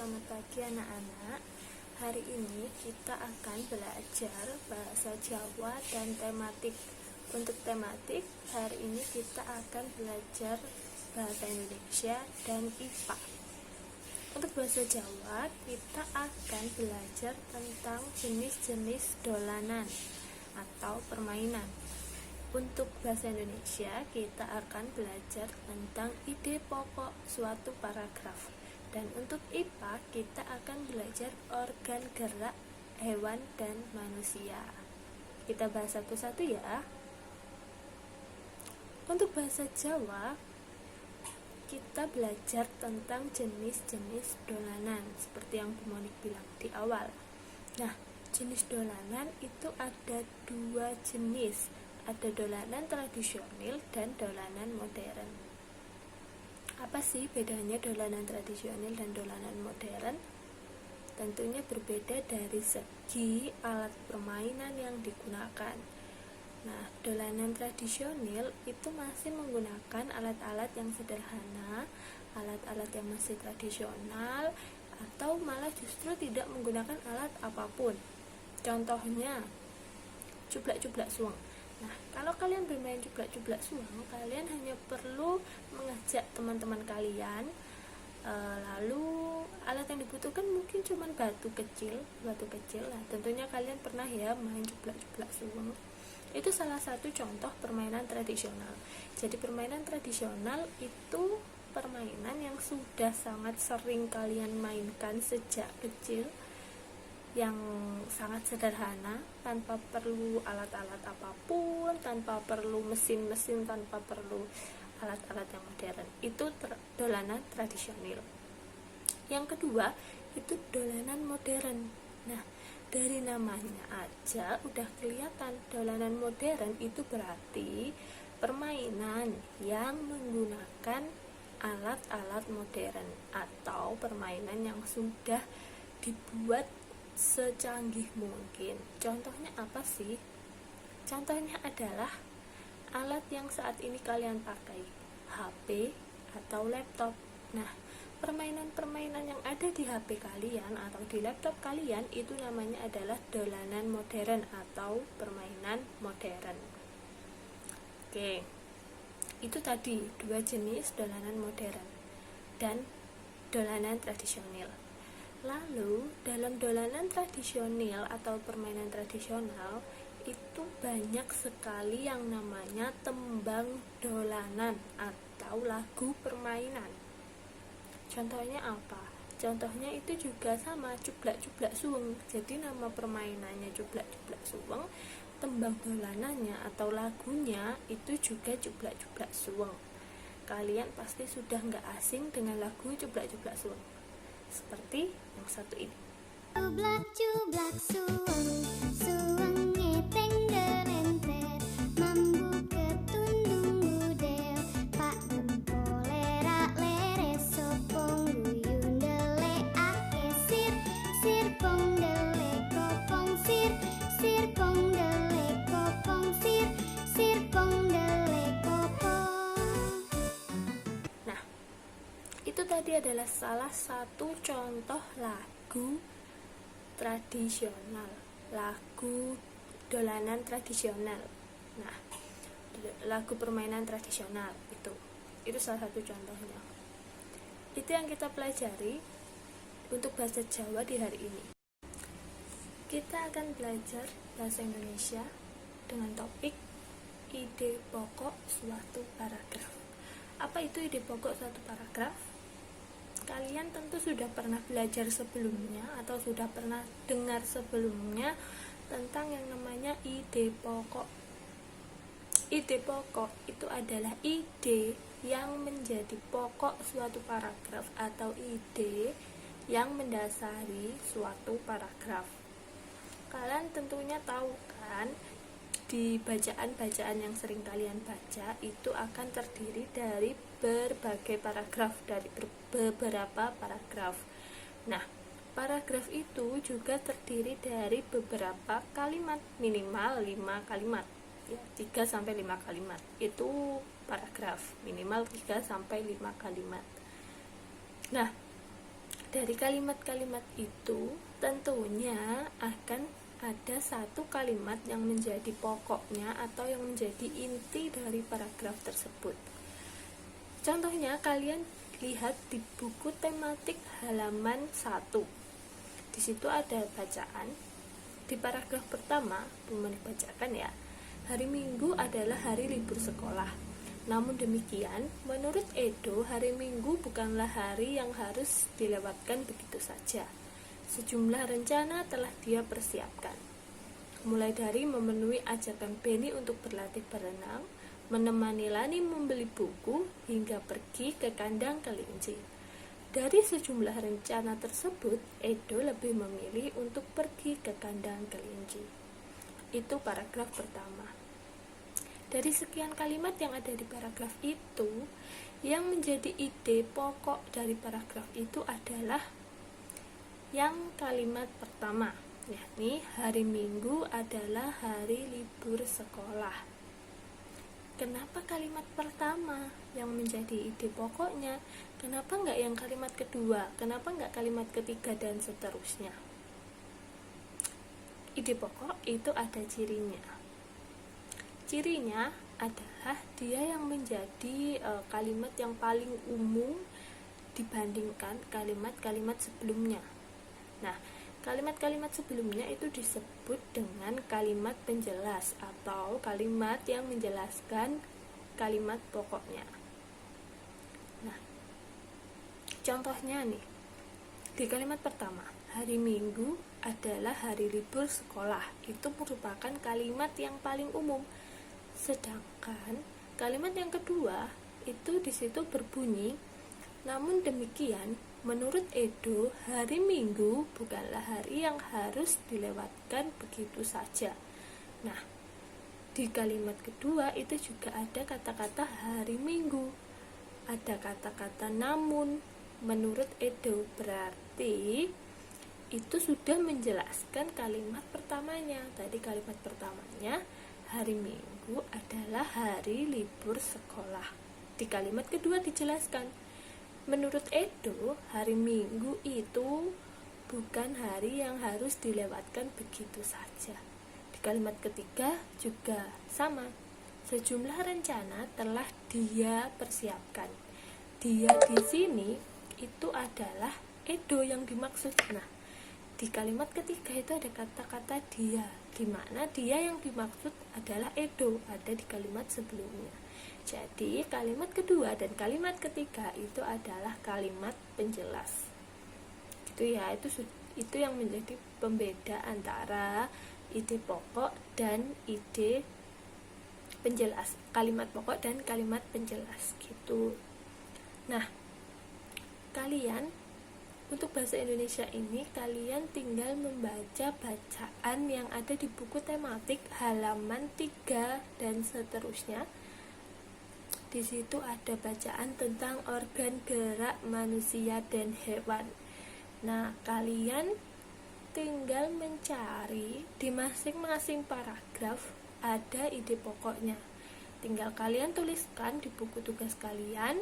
Selamat pagi anak-anak. Hari ini kita akan belajar bahasa Jawa dan tematik. Untuk tematik, hari ini kita akan belajar bahasa Indonesia dan IPA. Untuk bahasa Jawa, kita akan belajar tentang jenis-jenis dolanan atau permainan. Untuk bahasa Indonesia, kita akan belajar tentang ide pokok suatu paragraf. Dan untuk IPA, kita akan belajar organ gerak hewan dan manusia. Kita bahas satu-satu ya. Untuk bahasa Jawa, kita belajar tentang jenis-jenis dolanan, seperti yang Bu Monik bilang di awal. Nah, jenis dolanan itu ada dua jenis. Ada dolanan tradisional dan dolanan modern. Apa sih bedanya dolanan tradisional dan dolanan modern? Tentunya berbeda dari segi alat permainan yang digunakan. Nah, dolanan tradisional itu masih menggunakan alat-alat yang sederhana, alat-alat yang masih tradisional, atau malah justru tidak menggunakan alat apapun. Contohnya, cublak-cublak suang. Nah, kalau kalian bermain cublak-cublak suang, kalian hanya perlu mengajak teman-teman kalian, lalu alat yang dibutuhkan mungkin cuma batu kecil lah. Tentunya kalian pernah ya main cublak-cublak suang. Itu salah satu contoh permainan tradisional. Jadi permainan tradisional itu permainan yang sudah sangat sering kalian mainkan sejak kecil, yang sangat sederhana, tanpa perlu alat-alat apapun, tanpa perlu mesin-mesin, tanpa perlu alat-alat yang modern. Itu dolanan tradisional. Yang kedua, itu dolanan modern. Nah, dari namanya aja udah kelihatan, dolanan modern itu berarti permainan yang menggunakan alat-alat modern atau permainan yang sudah dibuat secanggih mungkin. Contohnya apa sih? Contohnya adalah alat yang saat ini kalian pakai, HP atau laptop. Nah, permainan-permainan yang ada di HP kalian atau di laptop kalian itu namanya adalah dolanan modern atau permainan modern. Oke, itu tadi dua jenis dolanan modern dan dolanan tradisional. Lalu, dalam dolanan tradisional atau permainan tradisional itu banyak sekali yang namanya tembang dolanan atau lagu permainan. Contohnya apa? Contohnya itu juga sama, cublak-cublak suweng. Jadi nama permainannya cublak-cublak suweng, tembang dolanannya atau lagunya itu juga cublak-cublak suweng. Kalian pasti sudah nggak asing dengan lagu cublak-cublak suweng. Seperti yang satu ini. Cublak-cublak suweng, suweng ngeteng derenter, mambu ketundung budel, pak gempole rak lere sopong guyun delek ake sir, sir pong delek kopong sir, sir pong delek kopong sir, sir pong delek kopong. Nah, itu tadi adalah salah satu contoh lagu tradisional, lagu dolanan tradisional. Nah, lagu permainan tradisional itu salah satu contohnya. Itu yang kita pelajari untuk bahasa Jawa di hari ini. Kita akan belajar bahasa Indonesia dengan topik ide pokok suatu paragraf. Apa itu ide pokok suatu paragraf? Kalian tentu sudah pernah belajar sebelumnya atau sudah pernah dengar sebelumnya tentang yang namanya ide pokok. Ide pokok itu adalah ide yang menjadi pokok suatu paragraf atau ide yang mendasari suatu paragraf. Kalian tentunya tahu kan, di bacaan-bacaan yang sering kalian baca itu akan terdiri dari berbagai paragraf, dari beberapa paragraf. Nah, paragraf itu juga terdiri dari beberapa kalimat, minimal 5 kalimat ya, 3-5 kalimat itu paragraf, minimal 3-5 kalimat. Nah, Dari kalimat-kalimat itu tentunya akan ada satu kalimat yang menjadi pokoknya atau yang menjadi inti dari paragraf tersebut. Contohnya kalian lihat di buku tematik halaman 1. Di situ ada bacaan. Di paragraf pertama, Bumonik bacakan ya. Hari Minggu adalah hari libur sekolah. Namun demikian, menurut Edo, hari Minggu bukanlah hari yang harus dilewatkan begitu saja. Sejumlah rencana telah dia persiapkan. Mulai dari memenuhi ajakan Benny untuk berlatih berenang, menemani Lani membeli buku, hingga pergi ke kandang kelinci. Dari sejumlah rencana tersebut, Edo lebih memilih untuk pergi ke kandang kelinci. Itu paragraf pertama. Dari sekian kalimat yang ada di paragraf itu, yang menjadi ide pokok dari paragraf itu adalah yang kalimat pertama, yakni hari Minggu adalah hari libur sekolah. Kenapa kalimat pertama yang menjadi ide pokoknya? Kenapa enggak yang kalimat kedua? Kenapa enggak kalimat ketiga dan seterusnya? Ide pokok itu ada cirinya. Cirinya adalah dia yang menjadi kalimat yang paling umum dibandingkan kalimat-kalimat sebelumnya. Nah, kalimat-kalimat sebelumnya itu disebut dengan kalimat penjelas atau kalimat yang menjelaskan kalimat pokoknya. Nah, contohnya nih, di kalimat pertama, hari Minggu adalah hari libur sekolah. Itu merupakan kalimat yang paling umum. Sedangkan kalimat yang kedua itu di situ berbunyi, namun demikian, menurut Edo, hari Minggu bukanlah hari yang harus dilewatkan begitu saja. Nah, di kalimat kedua itu juga ada kata-kata hari Minggu. Ada kata-kata namun, menurut Edo, berarti itu sudah menjelaskan kalimat pertamanya. Tadi kalimat pertamanya, hari Minggu adalah hari libur sekolah. Di kalimat kedua dijelaskan, menurut Edo, hari Minggu itu bukan hari yang harus dilewatkan begitu saja. Di kalimat ketiga juga sama. Sejumlah rencana telah dia persiapkan. Dia di sini itu adalah Edo yang dimaksud. Nah, di kalimat ketiga itu ada kata-kata dia, di mana dia yang dimaksud adalah Edo, ada di kalimat sebelumnya. Jadi kalimat kedua dan kalimat ketiga itu adalah kalimat penjelas. Itu ya, itu yang menjadi pembeda antara ide pokok dan ide penjelas. Kalimat pokok dan kalimat penjelas gitu. Nah, kalian untuk bahasa Indonesia ini kalian tinggal membaca bacaan yang ada di buku tematik halaman 3 dan seterusnya. Di situ ada bacaan tentang organ gerak manusia dan hewan. Nah, kalian tinggal mencari di masing-masing paragraf ada ide pokoknya. Tinggal kalian tuliskan di buku tugas kalian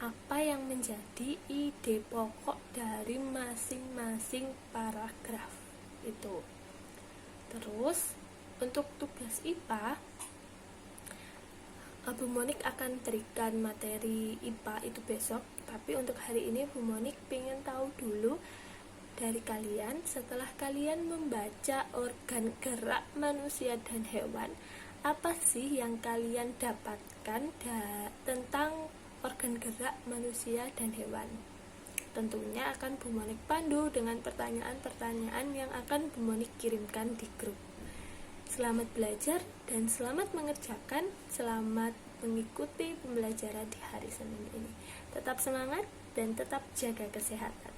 apa yang menjadi ide pokok dari masing-masing paragraf itu. Terus untuk tugas IPA, Bumonik akan berikan materi IPA itu besok. Tapi untuk hari ini Bumonik pengen tahu dulu dari kalian, setelah kalian membaca organ gerak manusia dan hewan, apa sih yang kalian dapatkan tentang organ gerak manusia dan hewan? Tentunya akan Bumonik pandu dengan pertanyaan-pertanyaan yang akan Bumonik kirimkan di grup. Selamat belajar dan selamat mengerjakan, selamat mengikuti pembelajaran di hari Senin ini. Tetap semangat dan tetap jaga kesehatan.